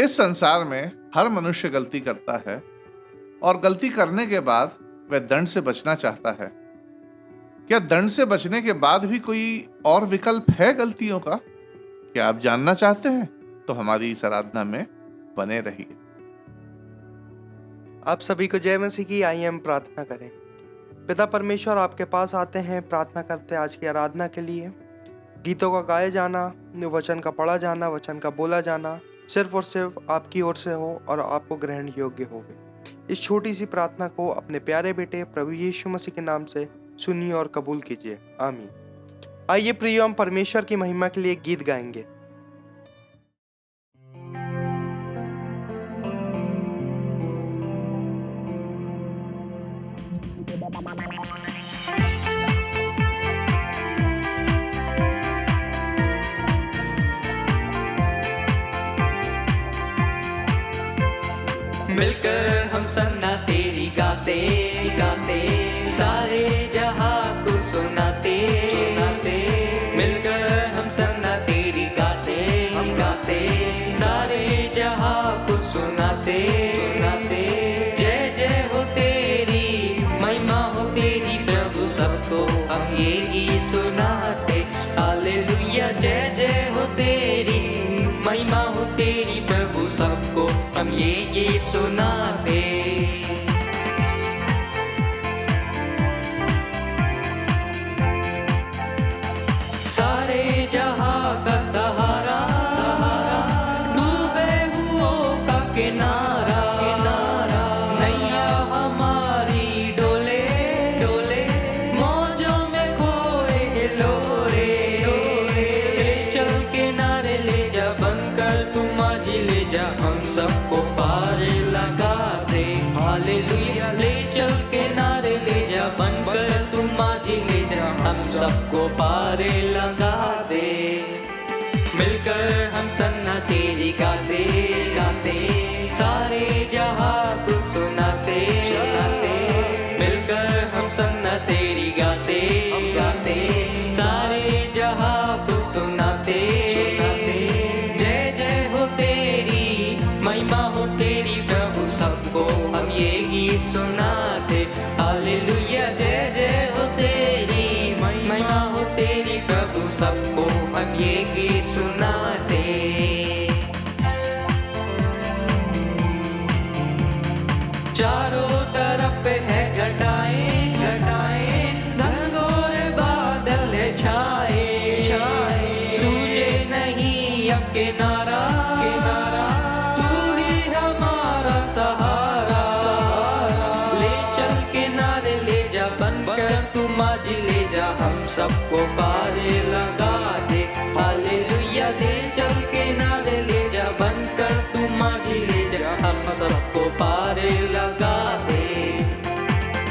इस संसार में हर मनुष्य गलती करता है और गलती करने के बाद वह दंड से बचना चाहता है। क्या दंड से बचने के बाद भी कोई और विकल्प है गलतियों का? क्या आप जानना चाहते हैं? तो हमारी इस आराधना में बने रहिए। आप सभी को जय मसीह की। आइए हम प्रार्थना करें। पिता परमेश्वर, आपके पास आते हैं, प्रार्थना करते हैं आज की आराधना के लिए। गीतों का गाया जाना, वचन का पढ़ा जाना, वचन का बोला जाना सिर्फ और सिर्फ आपकी ओर से हो और आपको ग्रहण योग्य होवे। इस छोटी सी प्रार्थना को अपने प्यारे बेटे प्रभु यीशु मसीह के नाम से सुनिए और कबूल कीजिए। आमीन। आइए प्रियो, हम परमेश्वर की महिमा के लिए गीत गाएंगे। मिलकर हम सन्ना तेरी गाते गाते, सारे जहां को सुनाते सुनाते। मिलकर हम सन्ना तेरी गाते गाते, सारे जहां को सुनाते सुनाते। जय जय हो तेरी, महिमा हो तेरी प्रभु, सबको हम ये गीत सुनाते। हालेलुया। जय जय हो तेरी, महिमा हो तेरी प्रभु, सबको हम ये गीत सुनाते। सारे जहां का सहारा, डूबे हुओं का किनारा, नैया हमारी डोले डोले, मौजों में खोए हिलोरे। ले चल किनारे ले जा, बनकर तुम आज ले जा, हम सबको पार लगा दे। हालेलुया। ले चल किनारे ले जा, बनकर तुम आज ले जा, हम सबको पार लगा दे। मिलकर हम सन्ना तेरी गाते गाते, सारे जहां को सुनाते सुनाते। मिलकर हम सन्ना तेरी गाते गाते, सारे जहां को सुनाते सुनाते। जय जय हो तेरी, महिमा हो तेरी प्रभु, सबको हम ये गीत सुनाते। हालेलुया। जय जय हो तेरी, महिमा हो तेरी प्रभु, सबको हम ये गीत सुनाते। चारों तरफ है घटाएं घटाएं, घनघोर बादल है छाए छाए। सूझे नहीं अब किनारा किनारा, तू ही हमारा सहारा। ले चल किनारे ले जा, बनकर तुम आज ले जा, हम सबको पार लगा दे। हालेलुया। ले चल किनारे ले जा, बनकर तुम आज ले जा, हम सबको पार लगा दे।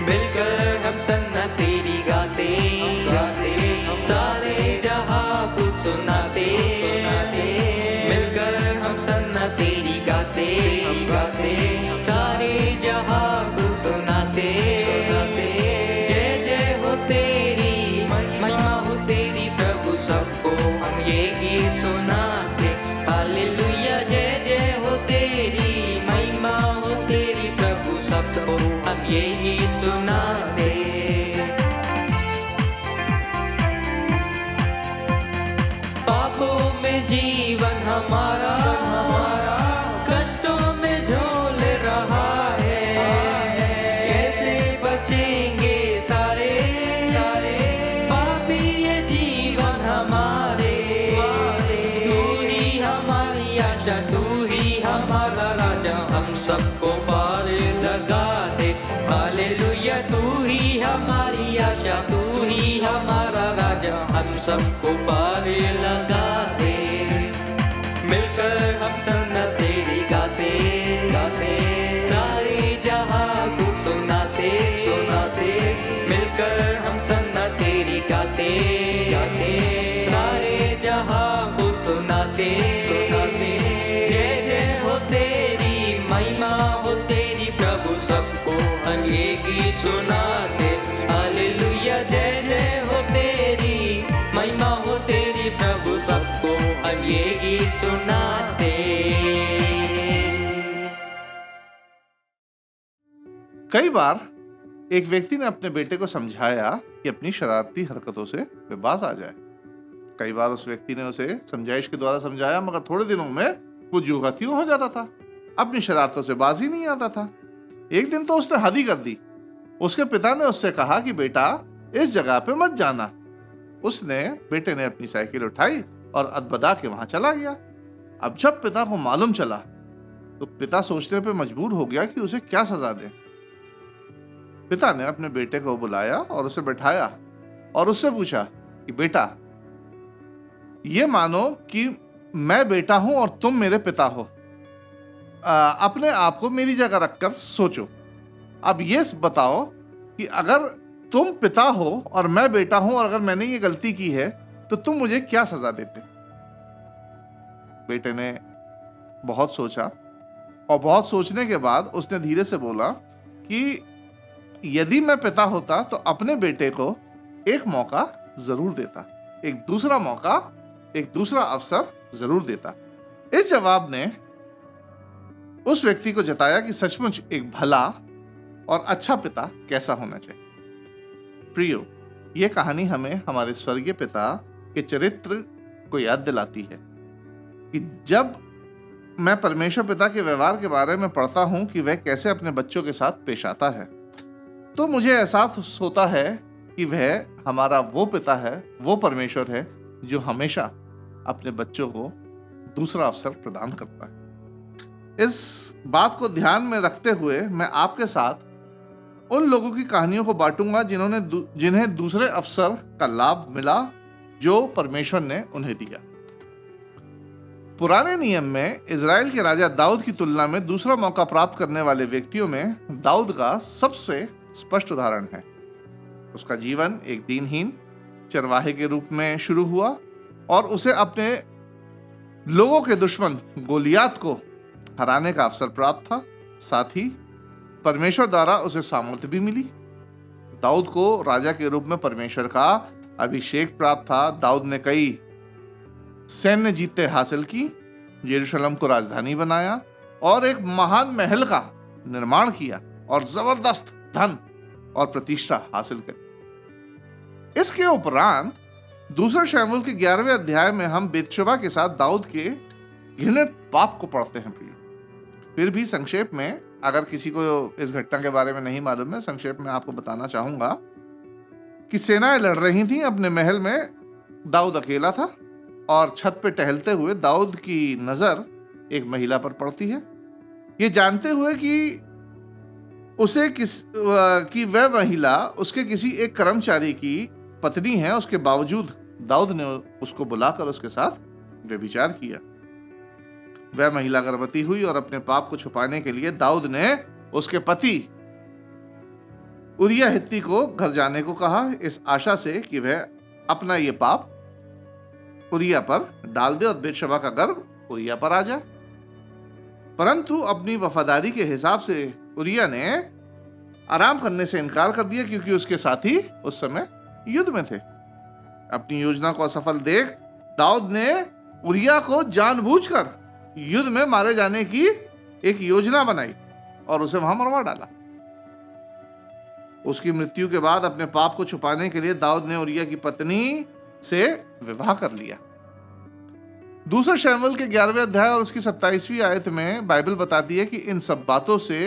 मिलकर हम सन्ना तेरी गाते गाते, सारे जहां को सुनाते सुनाते। मिलकर हम सन्ना तेरी गाते गाते, सारे जहां को सुनाते सुनाते। जय जय हो तेरी, महिमा हो तेरी प्रभु, सबको हम ये गीत सुनाते। हालेलुया। जय जय हो तेरी, महिमा हो तेरी प्रभु, सबको हम ये गीत सुनाते। पापों में जीवन हमारा हमारा, कष्टों में झोल रहा है। कैसे बचेंगे सारे सारे, पापी ये जीवन हमारे। तू ही हमारी आशा, तू ही हमारा राजा, हम सबको पार लगा दे। हालेलुया। तू ही हमारी आशा, तू ही हमारा राजा, हम सबको पार लगा दे। मिलकर हम सन्ना तेरी गाते गाते, सारे जहां को सुनाते सुनाते। मिलकर हम सन्ना तेरी गाते गाते, सारे जहां को सुनाते सुनाते। जय जय हो तेरी, महिमा हो तेरी प्रभु, सबको हम ये गीत सुनाते। हालेलुया। जय जय हो तेरी, महिमा हो तेरी प्रभु, सबको हम ये गीत सुनाते। कई बार एक व्यक्ति ने अपने बेटे को समझाया कि अपनी शरारती हरकतों से वे बाज आ जाए। कई बार उस व्यक्ति ने उसे समझाइश के द्वारा समझाया, मगर थोड़े दिनों में वो जो का त्यों हो जाता था, अपनी शरारतों से बाज ही नहीं आता था। एक दिन तो उसने हद ही कर दी। उसके पिता ने उससे कहा कि बेटा इस जगह पे मत जाना। बेटे ने अपनी साइकिल उठाई और अदबदा के वहां चला गया। अब जब पिता को मालूम चला तो पिता सोचने पे मजबूर हो गया कि उसे क्या सजा दे। पिता ने अपने बेटे को बुलाया और उसे बैठाया और उससे पूछा कि बेटा, ये मानो कि मैं बेटा हूं और तुम मेरे पिता हो। अपने आप को मेरी जगह रखकर सोचो। अब ये बताओ कि अगर तुम पिता हो और मैं बेटा हूं और अगर मैंने ये गलती की है तो तुम मुझे क्या सजा देते? बेटे ने बहुत सोचा और बहुत सोचने के बाद उसने धीरे से बोला कि यदि मैं पिता होता तो अपने बेटे को एक मौका जरूर देता, एक दूसरा मौका, एक दूसरा अवसर जरूर देता। इस जवाब ने उस व्यक्ति को जताया कि सचमुच एक भला और अच्छा पिता कैसा होना चाहिए। प्रियो, यह कहानी हमें हमारे स्वर्गीय पिता के चरित्र को याद दिलाती है कि जब मैं परमेश्वर पिता के व्यवहार के बारे में पढ़ता हूं कि वह कैसे अपने बच्चों के साथ पेश आता है, तो मुझे एहसास होता है कि वह हमारा वो पिता है, वो परमेश्वर है जो हमेशा अपने बच्चों को दूसरा अवसर प्रदान करता है। इस बात को ध्यान में रखते हुए मैं आपके साथ उन लोगों की कहानियों को बांटूंगा जिन्हें दूसरे अवसर का लाभ मिला जो परमेश्वर ने उन्हें दिया। पुराने नियम में इजराइल के राजा दाऊद की तुलना में दूसरा मौका प्राप्त करने वाले व्यक्तियों में दाऊद का सबसे स्पष्ट उदाहरण है। उसका जीवन एक दीनहीन चरवाहे के रूप में शुरू हुआ और उसे अपने लोगों के दुश्मन गोलियात को हराने का अवसर प्राप्त था। साथ ही परमेश्वर द्वारा उसे सामर्थ्य भी मिली। दाऊद को राजा के रूप में परमेश्वर का अभिषेक प्राप्त था। दाऊद ने कई सैन्य जीतें हासिल की, यरूशलेम को राजधानी बनाया और एक महान महल का निर्माण किया और जबरदस्त धन और प्रतिष्ठा हासिल करी। इसके उपरांत दूसरे शमूएल के 11वें अध्याय में हम बेतशेबा के साथ दाऊद के घृणित पाप को पढ़ते हैं। फिर भी संक्षेप में, अगर किसी को इस घटना के बारे में नहीं मालूम है, संक्षेप में आपको बताना चाहूंगा कि सेनाएं लड़ रही थीं। अपने महल में दाऊद अकेला था और छत पे टहलते हुए दाऊद की नजर एक महिला पर पड़ती है। ये जानते हुए कि वह महिला उसके किसी एक कर्मचारी की पत्नी है, उसके बावजूद दाऊद ने उसको बुलाकर उसके साथ व्यभिचार किया। वह महिला गर्भवती हुई और अपने पाप को छुपाने के लिए दाऊद ने उसके पति उरिया हित्ती को घर जाने को कहा, इस आशा से कि वह अपना ये पाप उरिया पर डाल दे और बेतशेबा का गर्भ उरिया पर आ जाए। परंतु अपनी वफादारी के हिसाब से उरिया ने आराम करने से इनकार कर दिया, क्योंकि उसके साथी उस समय युद्ध में थे। अपनी योजना को असफल देख दाऊद ने उरिया को जानबूझकर युद्ध में मारे जाने की एक योजना बनाई और उसे वहां मरवा डाला। उसकी मृत्यु के बाद अपने पाप को छुपाने के लिए दाऊद ने उरिया की पत्नी से विवाह कर लिया। दूसरे शमूएल के 11वें अध्याय और उसकी 27वीं आयत में बाइबल बताती है कि इन सब बातों से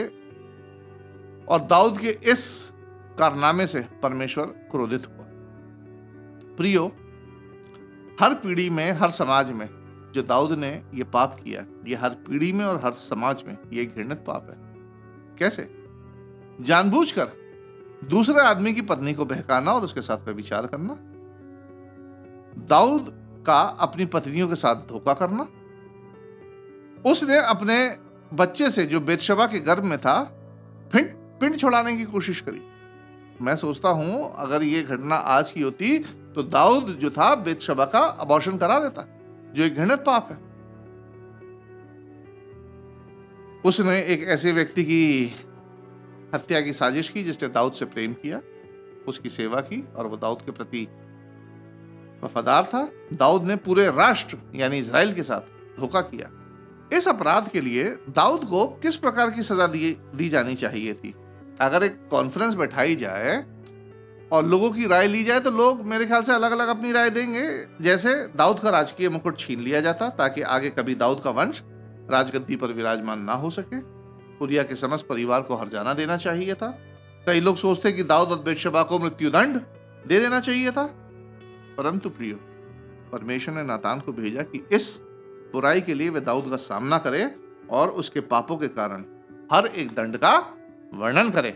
और दाऊद के इस कारनामे से परमेश्वर क्रोधित हुआ। प्रियो, हर पीढ़ी में, हर समाज में जो दाऊद ने ये पाप किया, ये हर पीढ़ी में और हर समाज में ये घृणित पाप है। कैसे? जानबूझकर दूसरे आदमी की पत्नी को बहकाना और उसके साथ व्यभिचार करना, दाऊद का अपनी पत्नियों के साथ धोखा करना, उसने अपने बच्चे से जो बेतशेबा के गर्भ में था पिंड छुड़ाने की कोशिश करी। मैं सोचता हूं अगर ये घटना आज की होती तो दाऊद जो था बेतशेबा का अबॉर्शन करा देता, जो एक घृणित पाप है। उसने एक ऐसे व्यक्ति की हत्या की साजिश की जिसने दाऊद से प्रेम किया, उसकी सेवा की और वो दाऊद के प्रति वफादार था। दाऊद ने पूरे राष्ट्र यानी इजराइल के साथ धोखा किया। इस अपराध के लिए दाऊद को किस प्रकार की सजा दी जानी चाहिए थी? अगर एक कॉन्फ्रेंस बैठाई जाए और लोगों की राय ली जाए तो लोग मेरे ख्याल से अलग अलग अपनी राय देंगे। जैसे दाऊद का राजकीय मुकुट छीन लिया जाता ताकि आगे कभी दाऊद का वंश राजगद्दी पर विराजमान ना हो सके। उरिया के समस्त परिवार को हर्जाना देना चाहिए था। कई लोग सोचते कि दाऊद और बेतशेबा को मृत्युदंड दे देना चाहिए था। परंतु प्रियो, परमेश्वर ने नातान को भेजा कि इस बुराई के लिए वे दाऊद का सामना करे और उसके पापों के कारण हर एक दंड का वर्णन करे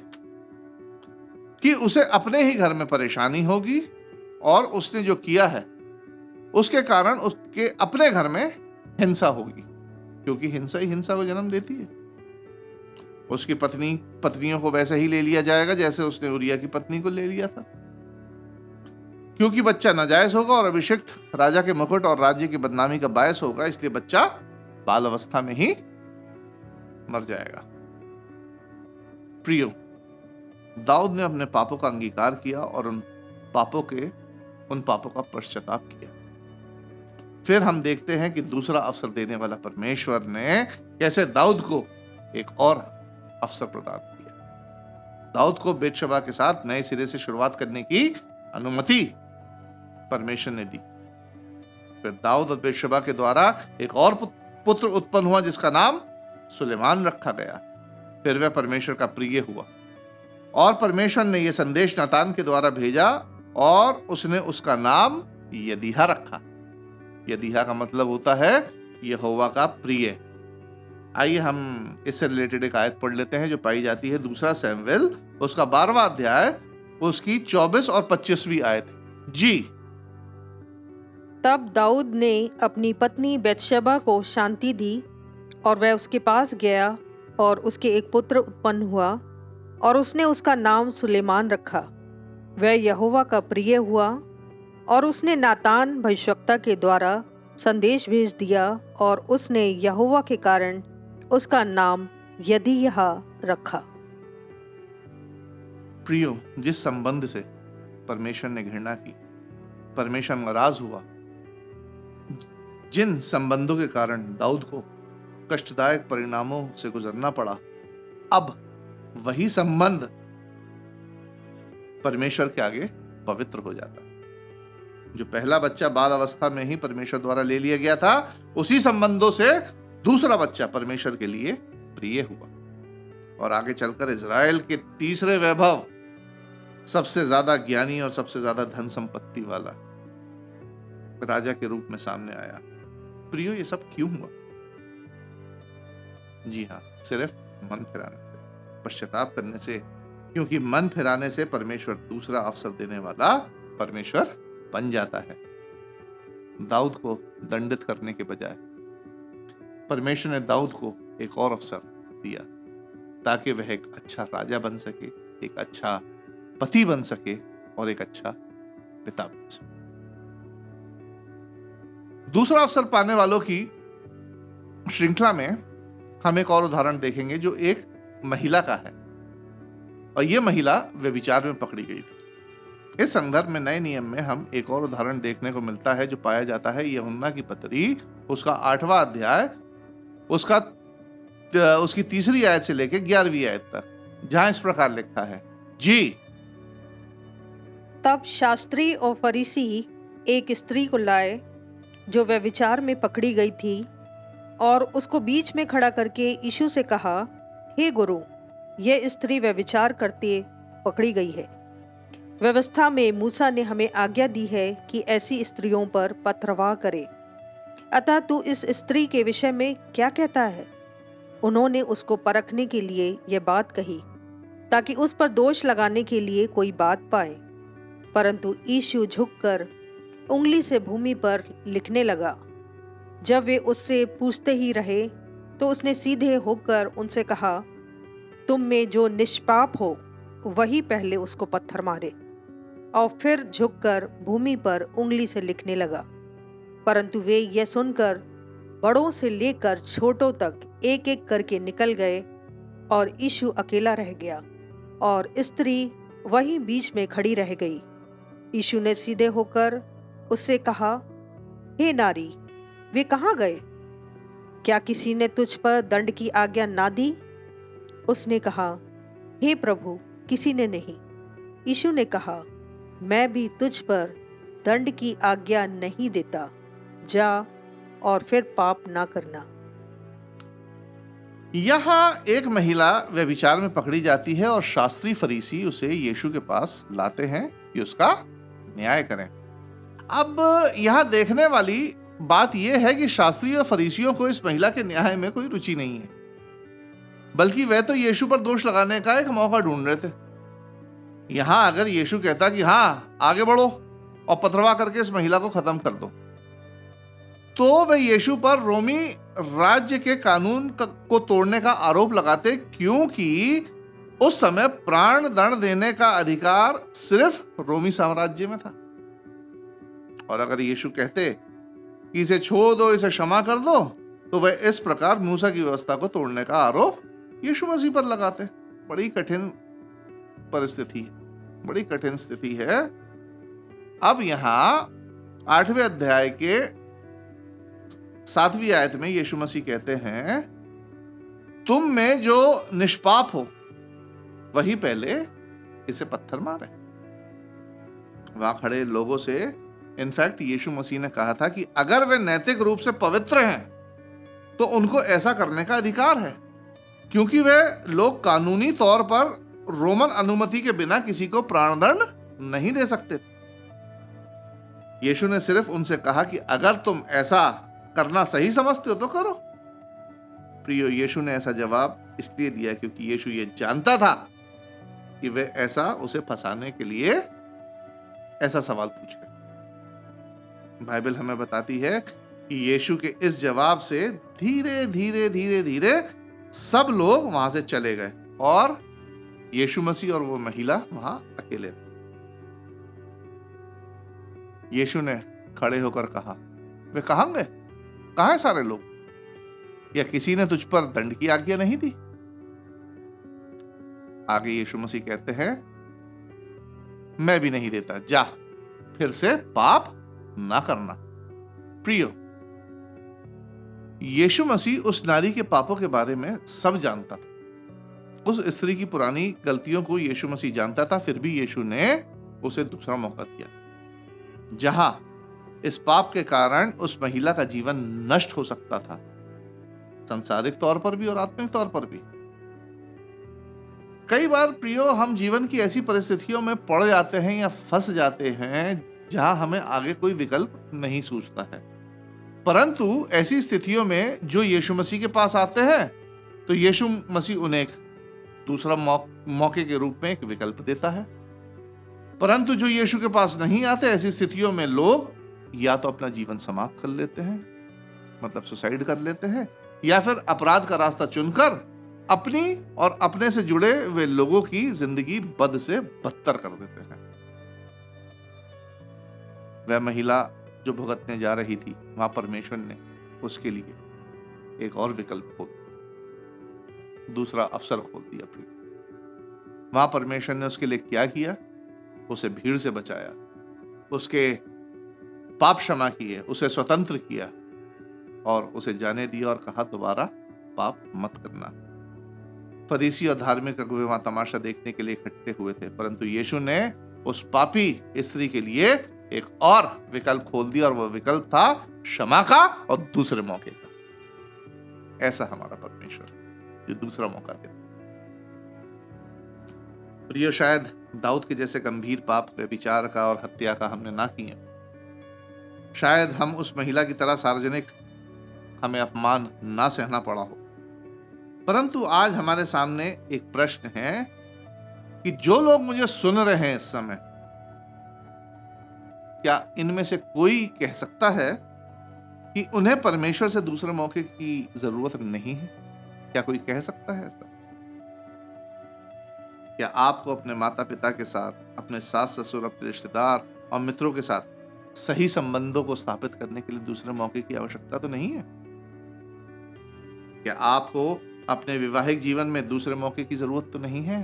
कि उसे अपने ही घर में परेशानी होगी और उसने जो किया है उसके कारण उसके अपने घर में हिंसा होगी, क्योंकि हिंसा ही हिंसा को जन्म देती है। उसकी पत्नियों को वैसे ही ले लिया जाएगा जैसे उसने उरिया की पत्नी को ले लिया था। क्योंकि बच्चा नाजायज होगा और अभिषिक्त राजा के मुकुट और राज्य की बदनामी का बायस होगा, इसलिए बच्चा बाल अवस्था में ही मर जाएगा। प्रियो, दाऊद ने अपने पापों का अंगीकार किया और उन पापों का पश्चाताप किया। फिर हम देखते हैं कि दूसरा अवसर देने वाला परमेश्वर ने कैसे दाऊद को एक और अवसर प्रदान किया। दाऊद को बेतशेबा के साथ नए सिरे से शुरुआत करने की अनुमति परमेश्वर ने दी। फिर दाऊद और बेतशेबा के द्वारा एक और पुत्र उत्पन्न हुआ जिसका नाम सुलेमान रखा गया। फिर वह परमेश्वर का प्रिय हुआ और परमेश्वर ने यह संदेश नातान के द्वारा भेजा और उसने उसका नाम यदीहा रखा। यदीहा का मतलब होता है यहोवा का प्रिय। आइए हम इससे रिलेटेड एक आयत पढ़ लेते हैं जो पाई जाती है दूसरा शमूएल उसका 12वां अध्याय उसकी 24 और 25वीं आयत। जी। तब दाऊद ने अपनी पत्नी बेतशेबा को शांति दी और वह उसके पास गया और उसके एक पुत्र उत्पन्न हुआ और उसने उसका नाम सुलेमान रखा। वह यहोवा का प्रिय हुआ और उसने नातान भविष्यवक्ता के द्वारा संदेश भेज दिया और उसने यहोवा के कारण उसका नाम यदीहा रखा। प्रियो, जिस संबंध से परमेश्वर ने घृणा की, परमेश्वर नाराज हुआ, जिन संबंधों के कारण दाऊद को कष्टदायक परिणामों से गुजरना पड़ा, अब वही संबंध परमेश्वर के आगे पवित्र हो जाता। जो पहला बच्चा बाल अवस्था में ही परमेश्वर द्वारा ले लिया गया था, उसी संबंधों से दूसरा बच्चा परमेश्वर के लिए प्रिय हुआ और आगे चलकर इजराइल के तीसरे वैभव, सबसे ज्यादा ज्ञानी और सबसे ज्यादा धन संपत्ति वाला राजा के रूप में सामने आया। प्रियो, ये सब क्यों हुआ? जी हाँ, सिर्फ मन फिराने से, पश्चाताप करने से। क्योंकि मन फिराने से परमेश्वर दूसरा अवसर देने वाला परमेश्वर बन जाता है। दाऊद को दंडित करने के बजाय परमेश्वर ने दाऊद को एक और अवसर दिया ताकि वह एक अच्छा राजा बन सके, एक अच्छा पति बन सके और एक अच्छा पिता बन सके। दूसरा अवसर पाने वालों की श्रृंखला में हम एक और उदाहरण देखेंगे जो एक महिला का है और यह महिला व्यभिचार में पकड़ी गई थी। इस संदर्भ में नए नियम में हम एक और उदाहरण देखने को मिलता है जो पाया जाता है यूहन्ना की पत्री उसका 8वां अध्याय उसकी 3री आयत से लेकर 11वीं आयत तक, जहां इस प्रकार लिखा है। जी। तब शास्त्री और फरीसी एक स्त्री को लाए जो व्यभिचार में पकड़ी गई थी और उसको बीच में खड़ा करके यीशु से कहा, हे गुरु, यह स्त्री व्यभिचार करते पकड़ी गई है। व्यवस्था में मूसा ने हमें आज्ञा दी है कि ऐसी स्त्रियों पर पथरवाह करे। अतः तू इस स्त्री के विषय में क्या कहता है? उन्होंने उसको परखने के लिए यह बात कही ताकि उस पर दोष लगाने के लिए कोई बात पाए। परंतु यीशु झुककर उंगली से भूमि पर लिखने लगा। जब वे उससे पूछते ही रहे तो उसने सीधे होकर उनसे कहा, तुम में जो निष्पाप हो वही पहले उसको पत्थर मारे। और फिर झुककर भूमि पर उंगली से लिखने लगा। परंतु वे यह सुनकर बड़ों से लेकर छोटों तक एक एक करके निकल गए और यीशु अकेला रह गया और स्त्री वहीं बीच में खड़ी रह गई। यीशु ने सीधे होकर उससे कहा, हे नारी, वे कहाँ गए? क्या किसी ने तुझ पर दंड की आज्ञा ना दी? उसने कहा, हे प्रभु, किसी ने नहीं। यीशु ने कहा, मैं भी तुझ पर दंड की आज्ञा नहीं देता, जा और फिर पाप ना करना। यहाँ एक महिला व्यभिचार में पकड़ी जाती है और शास्त्री फरीसी उसे यीशु के पास लाते हैं कि उसका न्याय करें। अब यहाँ देखने वाली बात यह है कि शास्त्री और फरीसियों को इस महिला के न्याय में कोई रुचि नहीं है, बल्कि वे तो यीशु पर दोष लगाने का एक मौका ढूंढ रहे थे। यहां अगर यीशु कहता कि हाँ आगे बढ़ो और पथरवा करके इस महिला को खत्म कर दो, तो वे यीशु पर रोमी राज्य के कानून को तोड़ने का आरोप लगाते, क्योंकि उस समय प्राण दंड देने का अधिकार सिर्फ रोमी साम्राज्य में था। और अगर यीशु कहते कि इसे छोड़ दो, इसे क्षमा कर दो, तो वह इस प्रकार मूसा की व्यवस्था को तोड़ने का आरोप यीशु मसीह पर लगाते। बड़ी कठिन परिस्थिति है, बड़ी कठिन स्थिति है। अब यहां 8वें अध्याय के 7वीं आयत में यीशु मसीह कहते हैं, तुम में जो निष्पाप हो वही पहले इसे पत्थर मारे। वहां खड़े लोगों से इनफैक्ट यीशु मसीह ने कहा था कि अगर वे नैतिक रूप से पवित्र हैं तो उनको ऐसा करने का अधिकार है, क्योंकि वे लोग कानूनी तौर पर रोमन अनुमति के बिना किसी को प्राणदंड नहीं दे सकते थे। यीशु ने सिर्फ उनसे कहा कि अगर तुम ऐसा करना सही समझते हो तो करो। प्रियो, यीशु ने ऐसा जवाब इसलिए दिया क्योंकि यीशु ये जानता था कि वे ऐसा उसे फंसाने के लिए ऐसा सवाल पूछे। बाइबल हमें बताती है कि यीशु के इस जवाब से धीरे धीरे धीरे धीरे सब लोग वहां से चले गए और यीशु मसीह और वो महिला वहां अकेले। यीशु ने खड़े होकर कहा, वे कहां गए? कहां हैं सारे लोग? या किसी ने तुझ पर दंड की आज्ञा नहीं दी? आगे यीशु मसीह कहते हैं, मैं भी नहीं देता, जा फिर से पाप ना करना। प्रियो, यीशु मसीह उस नारी के पापों के बारे में सब जानता था। उस स्त्री की पुरानी गलतियों को यीशु मसीह जानता था, फिर भी यीशु ने उसे दूसरा मौका दिया। जहां इस पाप के कारण उस महिला का जीवन नष्ट हो सकता था, सांसारिक तौर पर भी और आत्मिक तौर पर भी। कई बार प्रियो, हम जीवन की ऐसी परिस्थितियों में पड़ जाते हैं या फंस जाते हैं जहां हमें आगे कोई विकल्प नहीं सूझता है, परंतु ऐसी स्थितियों में जो यीशु मसीह के पास आते हैं तो यीशु मसीह उन्हें एक दूसरा मौके के रूप में एक विकल्प देता है। परंतु जो यीशु के पास नहीं आते, ऐसी स्थितियों में लोग या तो अपना जीवन समाप्त कर लेते हैं, मतलब सुसाइड कर लेते हैं, या फिर अपराध का रास्ता चुनकर अपनी और अपने से जुड़े हुए लोगों की जिंदगी बद से बदतर कर देते हैं। वह महिला जो भुगतने जा रही थी, वहां परमेश्वर ने उसके लिए एक और विकल्प खोल, दूसरा अवसर खोल दिया। वहां परमेश्वर ने उसके लिए क्या किया? उसे भीड़ से बचाया, उसके पाप क्षमा किए, उसे स्वतंत्र किया और उसे जाने दिया और कहा दोबारा पाप मत करना। फरीसी और धार्मिक अगुवे वहां तमाशा देखने के लिए इकट्ठे हुए थे, परंतु यीशु ने उस पापी स्त्री के लिए एक और विकल्प खोल दिया और वह विकल्प था क्षमा का और दूसरे मौके का। ऐसा हमारा परमेश्वर जो दूसरा मौका देता। प्रियो, शायद दाऊद के जैसे गंभीर पाप व्यभिचार का और हत्या का हमने ना किए, शायद हम उस महिला की तरह सार्वजनिक हमें अपमान ना सहना पड़ा हो, परंतु आज हमारे सामने एक प्रश्न है कि जो लोग मुझे सुन रहे हैं इस समय, क्या इनमें से कोई कह सकता है कि उन्हें परमेश्वर से दूसरे मौके की जरूरत नहीं है? क्या कोई कह सकता है ऐसा? क्या आपको अपने माता पिता के साथ, अपने सास ससुर, अपने रिश्तेदार और मित्रों के साथ सही संबंधों को स्थापित करने के लिए दूसरे मौके की आवश्यकता तो नहीं है? क्या आपको अपने वैवाहिक जीवन में दूसरे मौके की जरूरत तो नहीं है?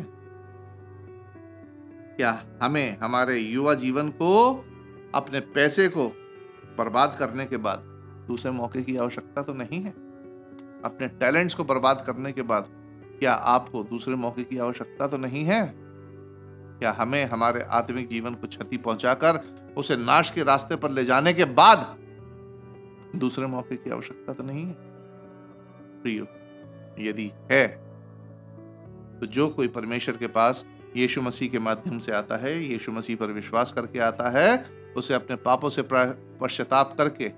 क्या हमें हमारे युवा जीवन को, अपने पैसे को बर्बाद करने के बाद दूसरे मौके की आवश्यकता तो नहीं है? अपने टैलेंट्स को बर्बाद करने के बाद क्या आपको दूसरे मौके की आवश्यकता तो नहीं है? क्या हमें हमारे आत्मिक जीवन को क्षति पहुंचाकर उसे नाश के रास्ते पर ले जाने के बाद दूसरे मौके की आवश्यकता तो नहीं है? प्रियो, यदि है तो जो कोई परमेश्वर के पास यीशु मसीह के माध्यम से आता है, यीशु मसीह पर विश्वास करके आता है, उसे अपने पापों से पश्चाताप करके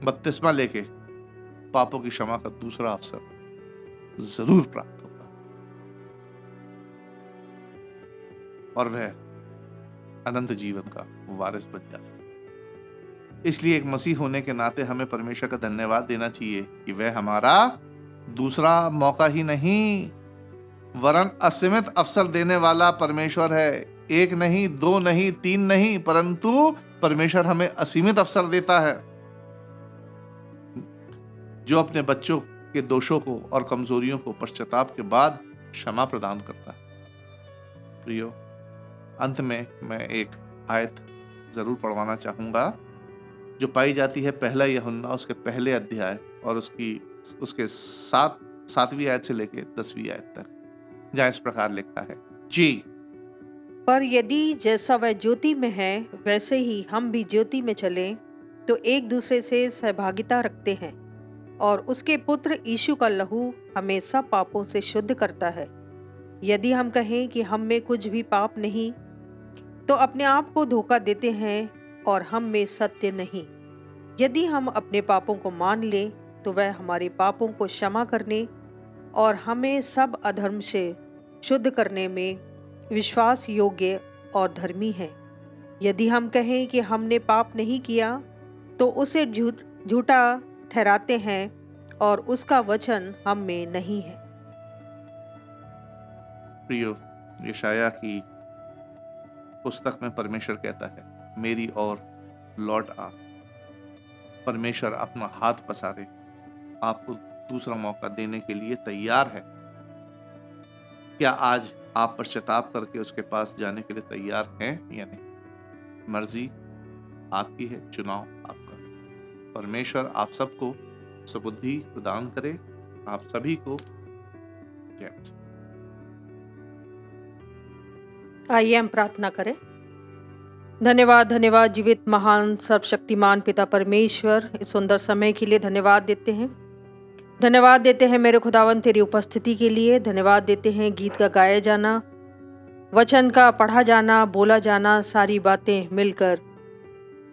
बपतिस्मा लेके पापों की क्षमा का दूसरा अवसर जरूर प्राप्त होगा और वह अनंत जीवन का वारिस बन जाता। इसलिए एक मसीह होने के नाते हमें परमेश्वर का धन्यवाद देना चाहिए कि वह हमारा दूसरा मौका ही नहीं वरन असीमित अवसर देने वाला परमेश्वर है। एक नहीं, दो नहीं, तीन नहीं, परंतु परमेश्वर हमें असीमित अवसर देता है जो अपने बच्चों के दोषों को और कमजोरियों को पश्चाताप के बाद क्षमा प्रदान करता है। प्रियो, अंत में मैं एक आयत जरूर पढ़वाना चाहूंगा जो पाई जाती है पहला यूहन्ना उसके पहले अध्याय और उसके 7वीं आयत से लेके 10वीं आयत तक, जहाँ इस प्रकार लिखा है, जी पर यदि जैसा वह ज्योति में है वैसे ही हम भी ज्योति में चलें तो एक दूसरे से सहभागिता रखते हैं और उसके पुत्र यीशु का लहू हमें सब पापों से शुद्ध करता है। यदि हम कहें कि हम में कुछ भी पाप नहीं तो अपने आप को धोखा देते हैं और हम में सत्य नहीं। यदि हम अपने पापों को मान लें तो वह हमारे पापों को क्षमा करने और हमें सब अधर्म से शुद्ध करने में विश्वास योग्य और धर्मी है। यदि हम कहें कि हमने पाप नहीं किया तो उसे झूठा ठहराते हैं और उसका वचन हम में नहीं है। प्रियो, यशाया की पुस्तक में परमेश्वर कहता है, मेरी ओर लौट आ। परमेश्वर अपना हाथ पसारे आपको दूसरा मौका देने के लिए तैयार है। क्या आज आप पश्चाताप करके उसके पास जाने के लिए तैयार हैं या नहीं? मर्जी आपकी है, चुनाव आपका है। परमेश्वर आप सबको सुबुद्धि प्रदान करे। आप सभी को जय मसीह। आइए हम प्रार्थना करें। धन्यवाद जीवित महान सर्वशक्तिमान पिता परमेश्वर, इस सुंदर समय के लिए धन्यवाद देते हैं। धन्यवाद देते हैं मेरे खुदावन तेरी उपस्थिति के लिए। धन्यवाद देते हैं गीत का गाया जाना, वचन का पढ़ा जाना, बोला जाना, सारी बातें मिलकर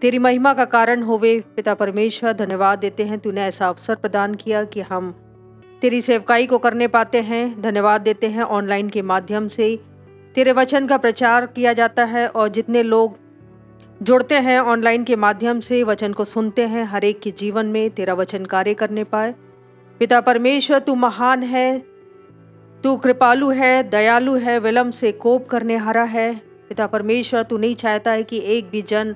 तेरी महिमा का कारण होवे। पिता परमेश्वर, धन्यवाद देते हैं तूने ऐसा अवसर प्रदान किया कि हम तेरी सेवकाई को करने पाते हैं। धन्यवाद देते हैं ऑनलाइन के माध्यम से तेरे वचन का प्रचार किया जाता है और जितने लोग जुड़ते हैं ऑनलाइन के माध्यम से वचन को सुनते हैं, हर एक के जीवन में तेरा वचन कार्य करने पाए। पिता परमेश्वर, तू महान है, तू कृपालु है, दयालु है, विलम्ब से कोप करने हारा है। पिता परमेश्वर, तू नहीं चाहता है कि एक भी जन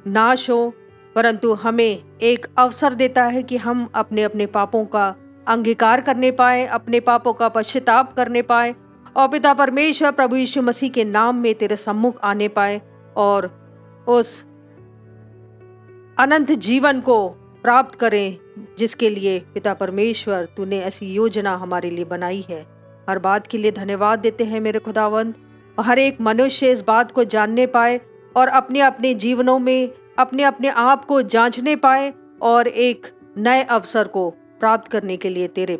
नाश हो, परंतु हमें एक अवसर देता है कि हम अपने अपने पापों का अंगीकार करने पाए, अपने पापों का पश्चाताप करने पाए और पिता परमेश्वर प्रभु यीशु मसीह के नाम में तेरे सम्मुख आने पाए और उस अनंत जीवन को प्राप्त करें जिसके लिए पिता परमेश्वर तूने ऐसी योजना हमारे लिए बनाई है। हर बात के लिए धन्यवाद देते हैं मेरे खुदावंद। हर एक मनुष्य इस बात को जानने पाए और अपने अपने जीवनों में अपने अपने आप को जांचने पाए और एक नए अवसर को प्राप्त करने के लिए तेरे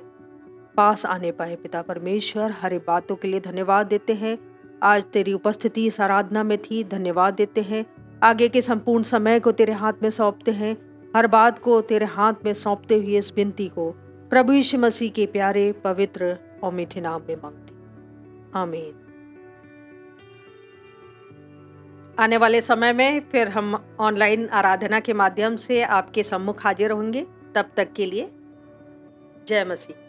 पास आने पाए। पिता परमेश्वर, हर एक बातों के लिए धन्यवाद देते हैं। आज तेरी उपस्थिति इस आराधना में थी, धन्यवाद देते हैं। आगे के संपूर्ण समय को तेरे हाथ में सौंपते हैं। हर बात को तेरे हाथ में सौंपते हुए इस विनती को प्रभु यीशु मसीह के प्यारे, पवित्र और मीठे नाम में मांगते, आमीन। आने वाले समय में फिर हम ऑनलाइन आराधना के माध्यम से आपके सम्मुख हाजिर होंगे। तब तक के लिए जय मसीह।